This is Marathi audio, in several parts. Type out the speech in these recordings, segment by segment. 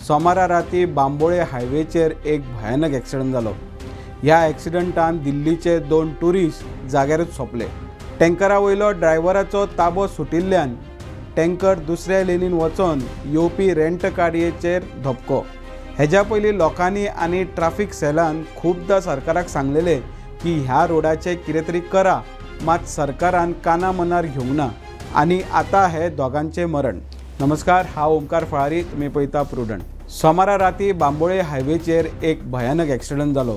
सोमारा राती बांबोळे हायवेचेर एक भयानक ॲक्सिडंट जालो। ह्या ॲक्सिडंटान दिल्लीचे 2 टुरिस्ट जाग्यारूच सोंपले। टँकरा वयलो ड्रायव्हराचो ताबो सुटिल्ल्यान टँकर दुसऱ्या लेनीन वचून येवपी रेंट गाडयेचेर धपको। हेज्या पयलीं लोकांनी आनी ट्रॅफिक सेलान खूबदां सरकाराक सांगलेले की ह्या रोडाचे कितें तरी करा, मात सरकारान काना मनार घेवंक ना आनी आतां हे दोगांचे मरण। नमस्कार, हांव ओमकार फळारी, तुमी पळयता प्रुडंट। सोमारा राती बांबोळे हायवेचेर एक भयानक ॲक्सिडंट जालो।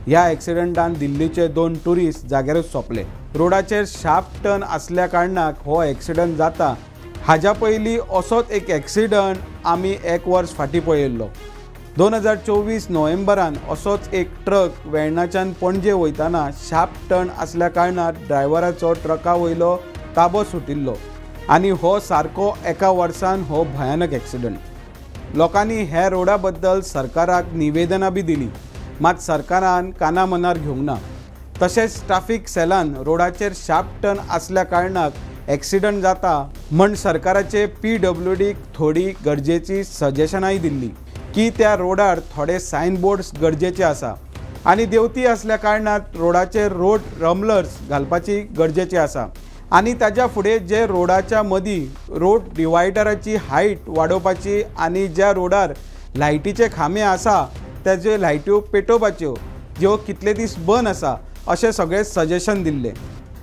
ह्या ॲक्सिडंटान दिल्लीचे 2 टुरिस्ट जाग्यारूच सोंपले। रोडाचेर शार्प टर्न आसल्या कारणाक हो ॲक्सिडंट जाता। हाज्या पयलीं असोच एक ॲक्सिडंट आमी 1 वर्स फाटीं पळयल्लो। 2024 नोव्हेंबरान असोच एक ट्रक वेर्णाच्यान पणजे वयताना शार्प टर्न आसल्या कारणान ड्रायव्हराचो ट्रका वयलो ताबो सुटिल्लो आनी हो सारको एका वर्सान हो भयानक ॲक्सिडंट। लोकांनी हे रोडा बद्दल सरकाराक निवेदनां बी दिली, मात सरकारान काना मनार घेवंक ना। तशेंच ट्रॅफिक सेलान रोडाचेर शार्प टर्न आसल्या कारणाक ॲक्सिडंट जाता म्हण सरकाराचे PWDक थोडी गरजेची सजेशनाय दिल्ली की त्या रोडार थोडे सायन बोर्ड्स गरजेचे आसा आनी देंवती आसल्या कारणान रोडाचेर रोड रम्बलर्स घालपाची गरजेची आसा आनी ताज्या फुडें जे रोडाच्या मदीं रोड डिवायडराची हायट वाडोवपाची आनी ज्या रोडार लायटीचे खांबे आसा तेजे लायट्यो पेटोवपाच्यो ज्यो कितले दीस बंद आसा अशें सगळें सजेशन दिल्लें।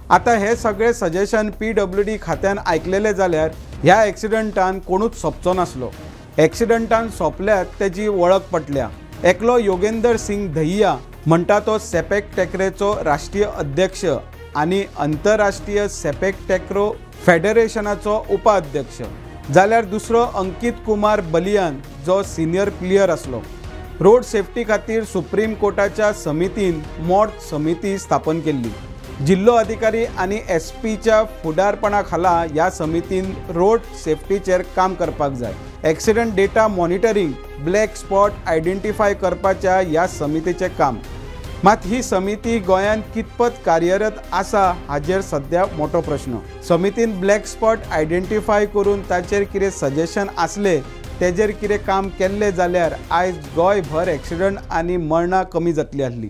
आतां हे सगळें सजेशन PWD खात्यान आयकलेले जाल्यार ह्या ॲक्सिडंटान कोणूच सोंपचो नासलो। ॲक्सिडंटान सोंपल्यात तेजी वळख पटल्या। एकलो योगेंदर सिंग दहिया म्हणटा तो सेपॅक टॅक्रेचो राष्ट्रीय अध्यक्ष आनी अंतरराष्ट्रीय सेपॅक टॅक्रो फेडरेशनाचो उपाध्यक्ष, जाल्यार दुसरो अंकित कुमार बलियान जो सिनियर प्लेयर आसलो। रोड सेफ्टी खातीर सुप्रीम कोर्टाच्या समितीन मोड समिती स्थापन केल्ली। जिल्लो अधिकारी आनी SP च्या फुडारपणा खाला ह्या समितीन रोड सेफ्टीचेर काम करपाक जाय। Accident data monitoring, black spot identify करपाच्या ह्या समितीचें काम। मात ही समिती गोंयांत कितपत कार्यरत आसा हाचेर सध्या मोठो प्रश्न। समितीन ब्लॅक स्पॉट आयडेंटिफाय करून ताचेर कितें सजेशन आसले तेजेर कितें काम केल्लें जाल्यार आयज गोंयभर ॲक्सिडंट आनी मरणां कमी जातली आसली।